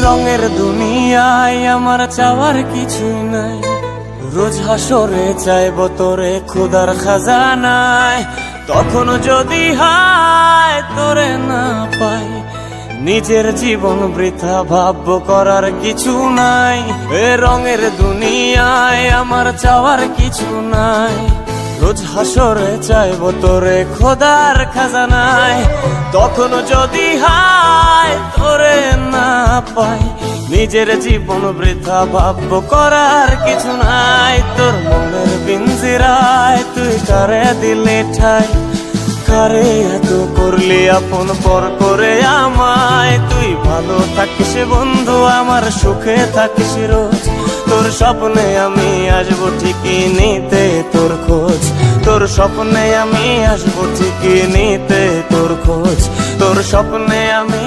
রঙের দুনিয়ায় আমার চাওয়ার কিছুই নাই, রোজ হাসরে চাইব তোরে খোদার খাজানায়। তখন যদি হায় তোরে না পাই, নিজের জীবন বৃথা ভাবব করার কিছু নাই। এ রঙের দুনিয়ায় আমার চাওয়ার কিছু নাই, রোজ হাসরে চাইব তোরে খোদার খাজানায়। তখন যদি হায় তোরে না পাই, নিজের জীবন বৃথা ভাবব করার কিছু নাই। তোর মনের পিঞ্জিরায় তুই কারে দিলে ঠাই, কারে এত করলি আপন পর করে আমায়। তুই ভালো থাকিস বন্ধু, আমার সুখে থাকিস রোজ। তোর স্বপ্নে আমি আসবো ঠিকই নিতে তোর খোঁজ, তোর স্বপ্নে আমি আসবো ঠিকই নিতে তোর খোঁজ, তোর স্বপ্নে আমি